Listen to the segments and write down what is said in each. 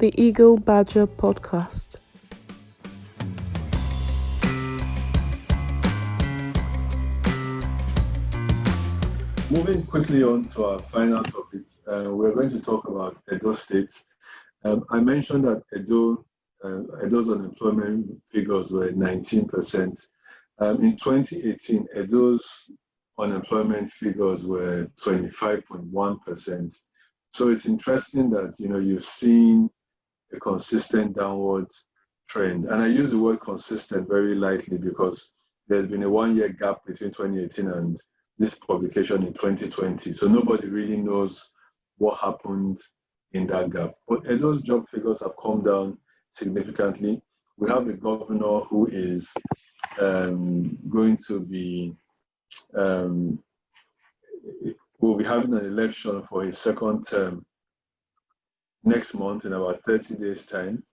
the Eagle Badger podcast. Moving quickly on to our final topic, we're going to talk about Edo State. I mentioned that Edo's unemployment figures were 19%. In 2018, Edo's unemployment figures were 25.1%. So it's interesting that you've seen a consistent downward trend. And I use the word consistent very lightly because there's been a 1-year gap between 2018 and this publication in 2020. So nobody really knows what happened in that gap. But Edo's job figures have come down significantly. We have a governor who is going to be, will be having an election for his second term next month in about 30 days' time.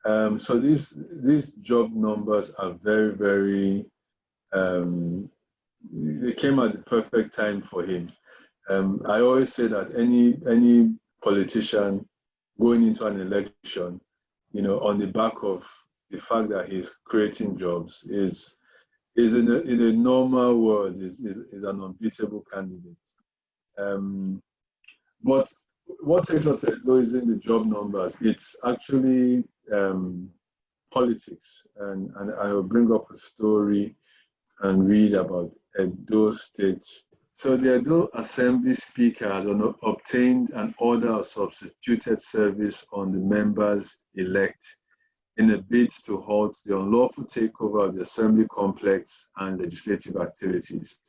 So these job numbers are very, very, they came at the perfect time for him. I always say that any politician going into an election, on the back of the fact that he's creating jobs is in a normal world is an unbeatable candidate. But what takes us to Edo isn't the job numbers. It's actually politics. And I will bring up a story and read about Edo State. So the Edo Assembly Speaker has obtained an order of substituted service on the members-elect in a bid to halt the unlawful takeover of the Assembly complex and legislative activities.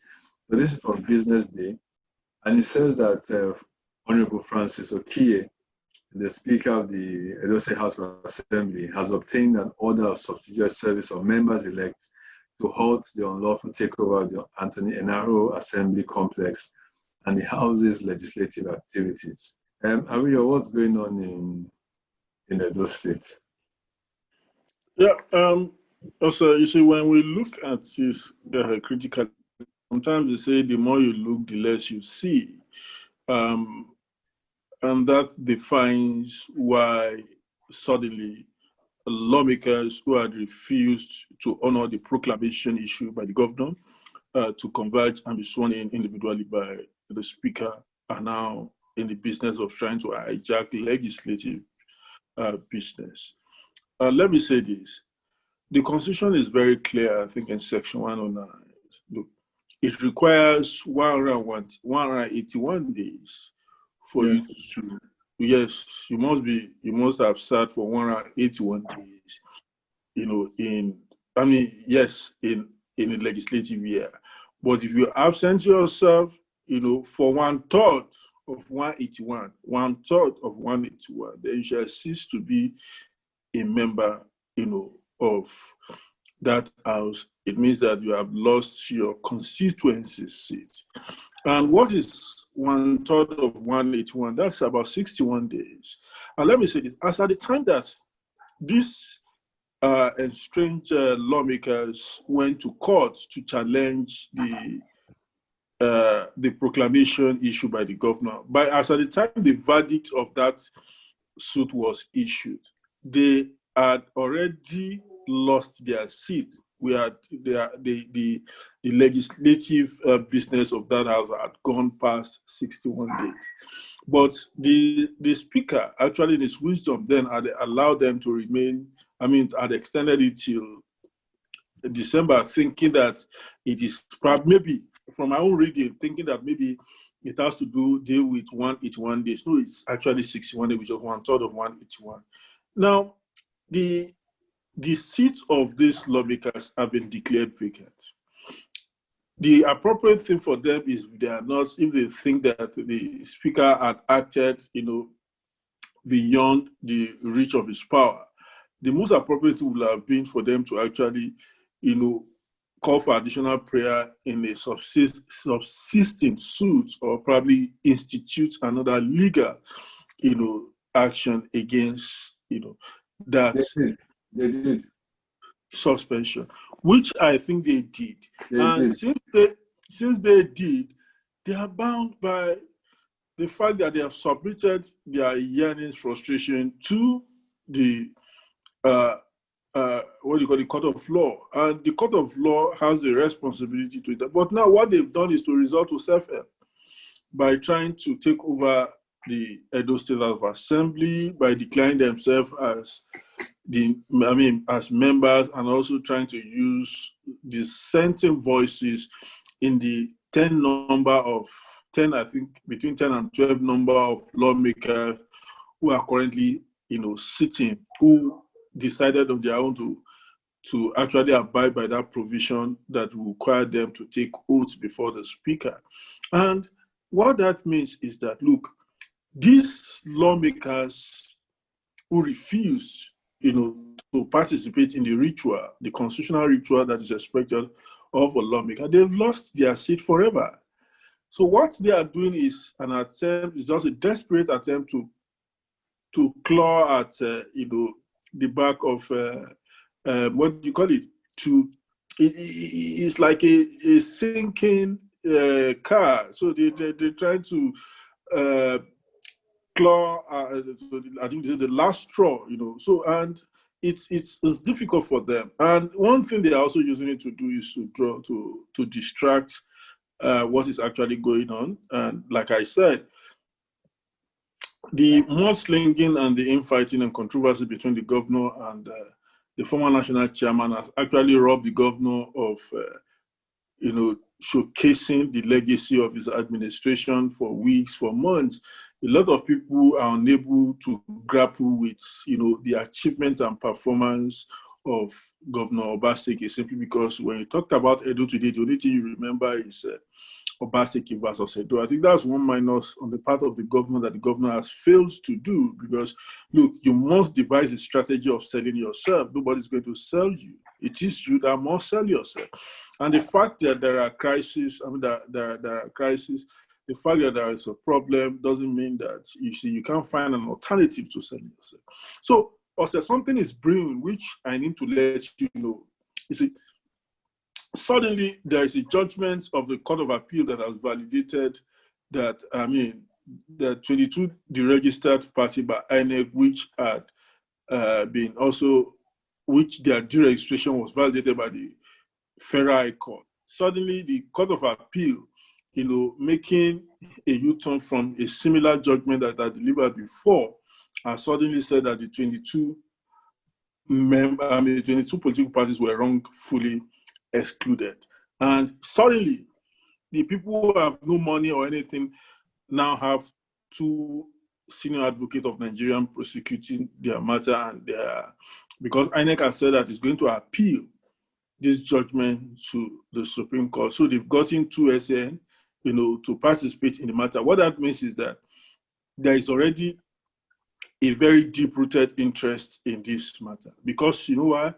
So this is from Business Day, and it says that Honorable Francis Okiye, the Speaker of the Edo State House of Assembly, has obtained an order of substituted service of members-elect to halt the unlawful takeover of the Anenih Assembly complex and the House's legislative activities. Ariyo, what's going on in Edo State? Yeah, also, you see, when we look at this critically, sometimes they say the more you look, the less you see. And that defines why suddenly lawmakers who had refused to honor the proclamation issued by the governor to converge and be sworn in individually by the speaker are now in the business of trying to hijack legislative business. Let me say this. The Constitution is very clear, I think, in Section 109. Look, it requires 181 days for you to, yes, you must have sat for 181 days, in a legislative year. But if you absent yourself, for 1/3 of 181, then you shall cease to be a member, of that house. It means that you have lost your constituency seat. And what is 1/3 of 181? That's about 61 days. And let me say this, as at the time that these estranged lawmakers went to court to challenge the proclamation issued by the governor, as at the time the verdict of that suit was issued, they had already lost their seat. The legislative business of that house had gone past 61 days. But the speaker, actually in his wisdom, then had allowed them to remain, had extended it till December, thinking that it is probably, maybe, from my own reading, thinking that maybe it has to deal with 181 days. No, it's actually 61 days, which is 1/3 of 181. Now, the seats of these lawmakers have been declared vacant. The appropriate thing for them is if they think that the speaker had acted, beyond the reach of his power, the most appropriate thing would have been for them to actually, call for additional prayer in a subsisting suit, or probably institute another legal, action against, that They did. Suspension, which I think they did. Since they did, they are bound by the fact that they have submitted their yearnings, frustration to the what do you call the court of law, and the court of law has a responsibility to it. But now what they've done is to resort to self-help by trying to take over the Edo State House of Assembly, by declaring themselves as as members, and also trying to use dissenting voices in the 10 number of 10, I think between 10 and 12 number of lawmakers who are currently, sitting, who decided on their own to actually abide by that provision that will require them to take oaths before the speaker. And what that means is that, look, these lawmakers who refuse, to participate in the ritual, the constitutional ritual that is expected of a lawmaker, they've lost their seat forever. So what they are doing is an attempt, is just a desperate attempt to claw at, the back of, what do you call it? It's like a sinking car. So they're trying to claw. I think this is the last straw, So, and it's difficult for them. And one thing they are also using it to do is to distract what is actually going on. And like I said, the mudslinging and the infighting and controversy between the governor and the former national chairman has actually robbed the governor of, showcasing the legacy of his administration for weeks, for months. A lot of people are unable to grapple with, the achievements and performance of Governor Obaseki, simply because when you talked about Edo today, the only thing you remember is Obaseki versus Edo. I think that's one minus on the part of the governor that the governor has failed to do, because, look, you must devise a strategy of selling yourself. Nobody's going to sell you. It is you that must sell yourself. And the fact that there are crises, there are crises, the fact that there is a problem doesn't mean that, you can't find an alternative to selling yourself. So, also, something is brewing, which I need to let you know. You see, suddenly there is a judgment of the Court of Appeal that has validated that, the 22 deregistered party by Anenih, which had been also, which their deregistration was validated by the Federal High Court. Suddenly, the Court of Appeal, making a U-turn from a similar judgment that I delivered before, has suddenly said that the 22 political parties were wrongfully excluded. And suddenly, the people who have no money or anything now have two senior advocates of Nigerian prosecuting their matter, and because INEC has said that it's going to appeal this judgment to the Supreme Court. So they've gotten two SN, to participate in the matter. What that means is that there is already a very deep-rooted interest in this matter, because you know why?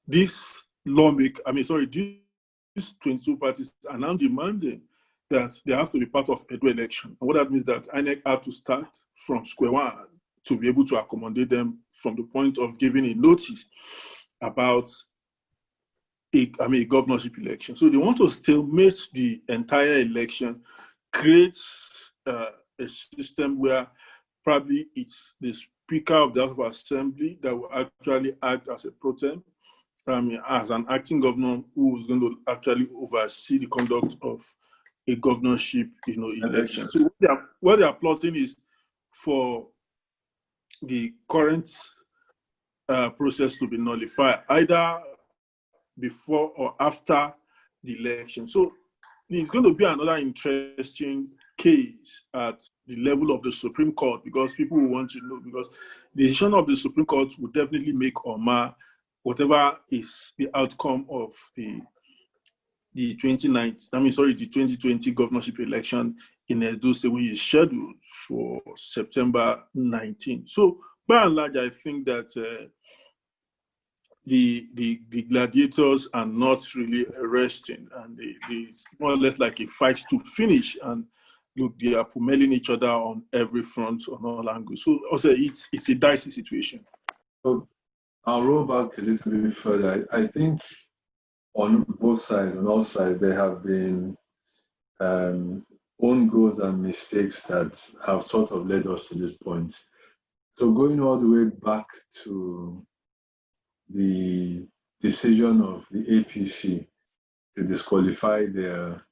These 22 parties are now demanding that they have to be part of Edo election. And what that means is that INEC have to start from square one to be able to accommodate them from the point of giving a notice about a governorship election. So they want to stalemate the entire election, create a system where probably it's the Speaker of the House of Assembly that will actually act as a pro tem, as an acting governor who is going to actually oversee the conduct of a governorship, election. So what they are plotting is for the current process to be nullified, either before or after the election. So it's going to be another interesting case at the level of the Supreme Court, because people will want to know, because the decision of the Supreme Court will definitely make or mar whatever is the outcome of the 2020 governorship election in Edo State, which is scheduled for September 19. So by and large, I think that the gladiators are not really resting, and it's more or less like a fight to finish. And look, they are pummeling each other on every front, on all angles. So also, it's a dicey situation. So I'll roll back a little bit further. I think on both sides, on all sides, there have been own goals and mistakes that have sort of led us to this point. So going all the way back to the decision of the APC to disqualify their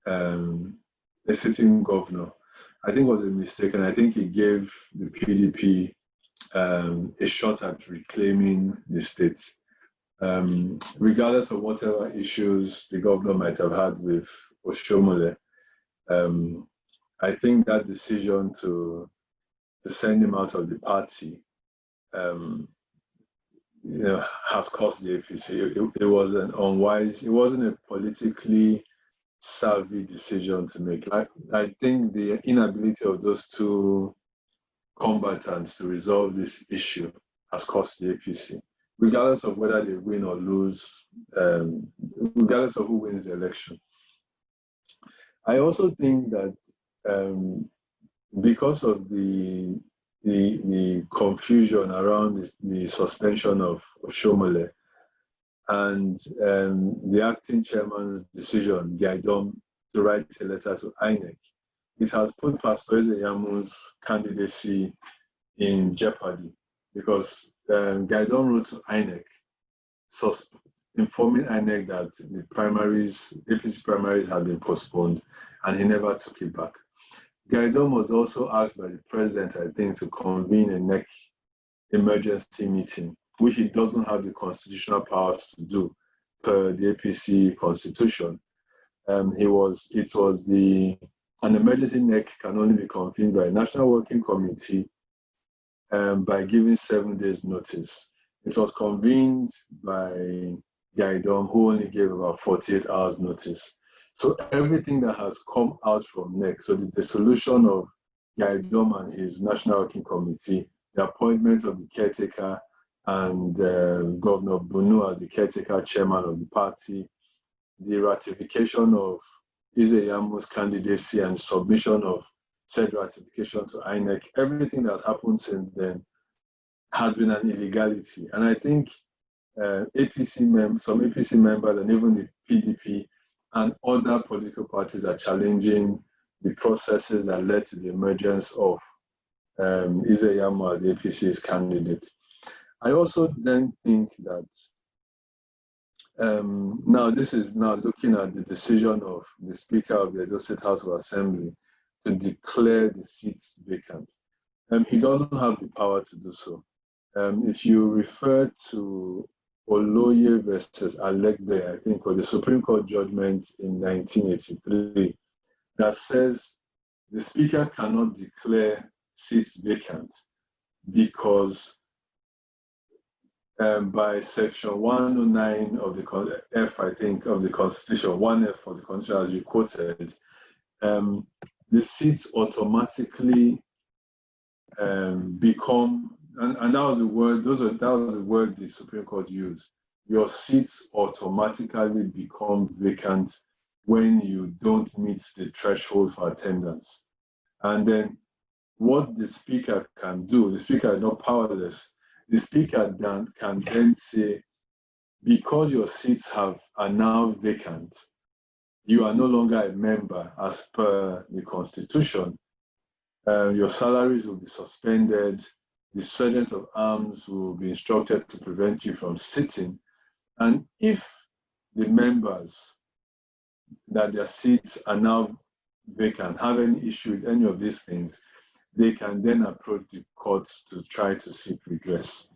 a sitting governor, I think was a mistake, and I think it gave the PDP a shot at reclaiming the state. Regardless of whatever issues the governor might have had with Oshomole, I think that decision to send him out of the party, has cost the APC. It was an unwise. It wasn't a politically savvy decision to make. I think the inability of those two combatants to resolve this issue has cost the APC, regardless of whether they win or lose, regardless of who wins the election. I also think that because of the confusion around the suspension of Oshomole and the acting chairman's decision, Gaidom, to write a letter to INEC, it has put Pastor Ezeyamu's candidacy in jeopardy, because Gaidom wrote to INEC informing INEC that the APC primaries had been postponed, and he never took it back. Gaidom was also asked by the president, I think, to convene a NEC emergency meeting, which he doesn't have the constitutional powers to do per the APC constitution. An emergency NEC can only be convened by a national working committee by giving 7 days notice. It was convened by Gaidom, who only gave about 48 hours notice. So everything that has come out from NEC, so the dissolution of Gaidom and his national working committee, the appointment of the caretaker and Governor Bunu as the caretaker chairman of the party, the ratification of Ezeyamu's candidacy and submission of said ratification to INEC, everything that happened since then has been an illegality. And I think some APC members and even the PDP and other political parties are challenging the processes that led to the emergence of Ezeyamu as the APC's candidate. I also then think that this is looking at the decision of the Speaker of the Edo State House of Assembly to declare the seats vacant. He doesn't have the power to do so. If you refer to Oloye versus Alegbe, I think, was the Supreme Court judgment in 1983 that says the Speaker cannot declare seats vacant because by section 109 of the F, I think, of the Constitution, 1F of the Constitution, as you quoted, the seats automatically become, and that was the word, that was the word the Supreme Court used. Your seats automatically become vacant when you don't meet the threshold for attendance. And then what the Speaker can do, the Speaker is not powerless. The Speaker can then say, because your seats are now vacant, you are no longer a member as per the Constitution. Your salaries will be suspended. The Sergeant of Arms will be instructed to prevent you from sitting. And if the members that their seats are now vacant have any issue with any of these things, they can then approach the courts to try to seek redress.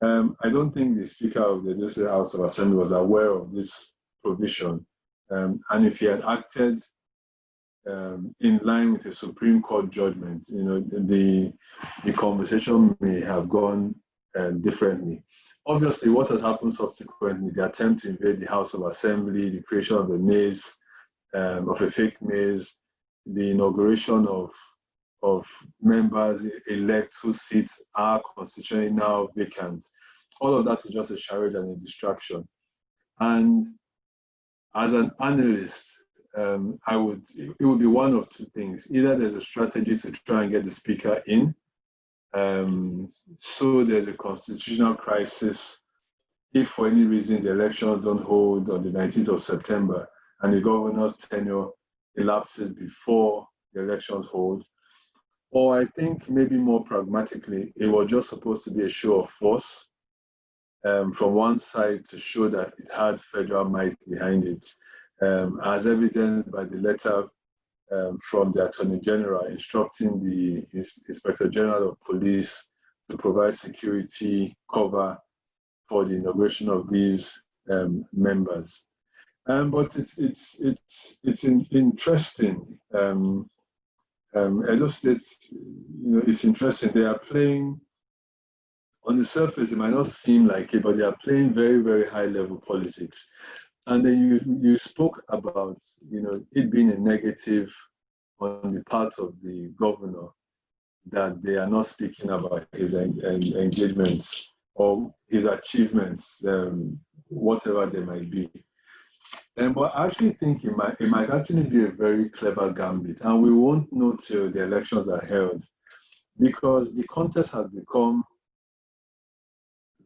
I don't think the Speaker of the Edo State House of Assembly was aware of this provision. And if he had acted in line with a Supreme Court judgment, the conversation may have gone differently. Obviously, what has happened subsequently, the attempt to invade the House of Assembly, the creation of a maze, of a fake maze, the inauguration of members-elect whose seats are constitutionally now vacant. All of that is just a charade and a distraction. And as an analyst, it would be one of two things. Either there's a strategy to try and get the Speaker in, so there's a constitutional crisis if for any reason the elections don't hold on the 19th of September and the governor's tenure elapses before the elections hold. Or I think maybe more pragmatically, it was just supposed to be a show of force from one side to show that it had federal might behind it, as evidenced by the letter from the Attorney General instructing the Inspector General of Police to provide security cover for the inauguration of these members. But it's interesting. Edo State, it's interesting. They are playing, on the surface, it might not seem like it, but they are playing very, very high-level politics. And then you spoke about, it being a negative on the part of the governor that they are not speaking about his engagements or his achievements, whatever they might be. But I actually think it might actually be a very clever gambit, and we won't know till the elections are held, because the contest has become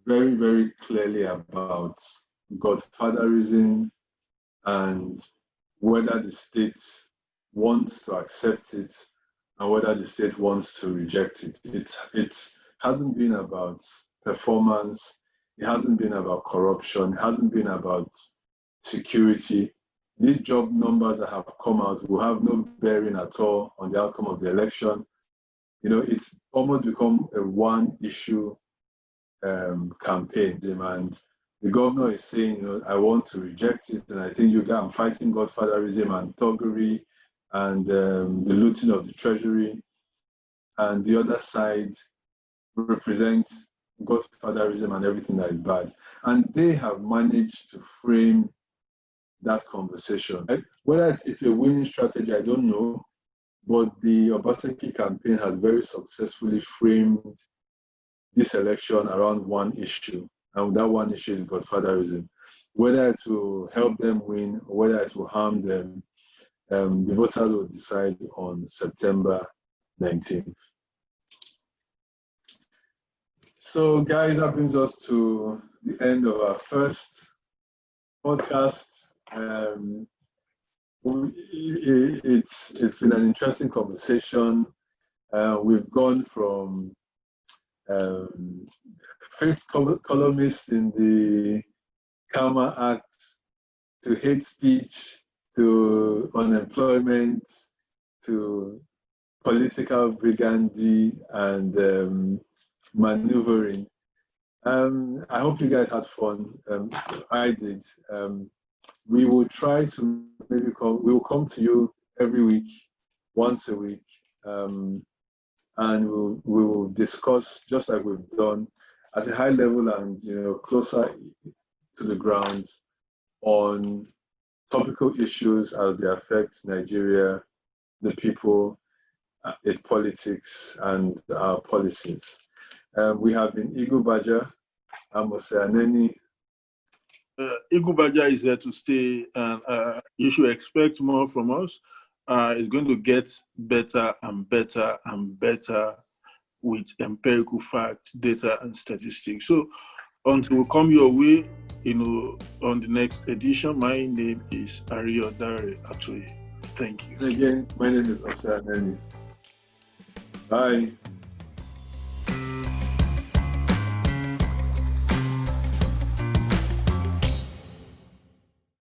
very, very clearly about godfatherism and whether the state wants to accept it and whether the state wants to reject it. It hasn't been about performance, it hasn't been about corruption, it hasn't been about security. These job numbers that have come out will have no bearing at all on the outcome of the election. It's almost become a one-issue campaign. And the governor is saying, I want to reject it, and I think I'm fighting godfatherism and thuggery and the looting of the treasury. And the other side represents godfatherism and everything that is bad. And they have managed to frame that conversation. Whether it's a winning strategy, I don't know, but the Obaseki campaign has very successfully framed this election around one issue, and that one issue is godfatherism. Whether it will help them win or whether it will harm them, the voters will decide on September 19th. So, guys, that brings us to the end of our first podcast. It's been an interesting conversation. We've gone from fifth columnist in the Karma Act to hate speech to unemployment to political brigandage and maneuvering. I hope you guys had fun. I did. We will try to we will come to you every week, once a week, and we will discuss, just like we've done, at a high level and closer to the ground, on topical issues as they affect Nigeria, the people, its politics, and our policies. We have been Igbo Baja, Anenih. Igbo Baja is here to stay, and you should expect more from us. It's going to get better and better and better with empirical facts, data, and statistics. So until we come your way, on the next edition, my name is Ariyo Dare-Atoye. Thank you. And again, my name is Anenih. Bye.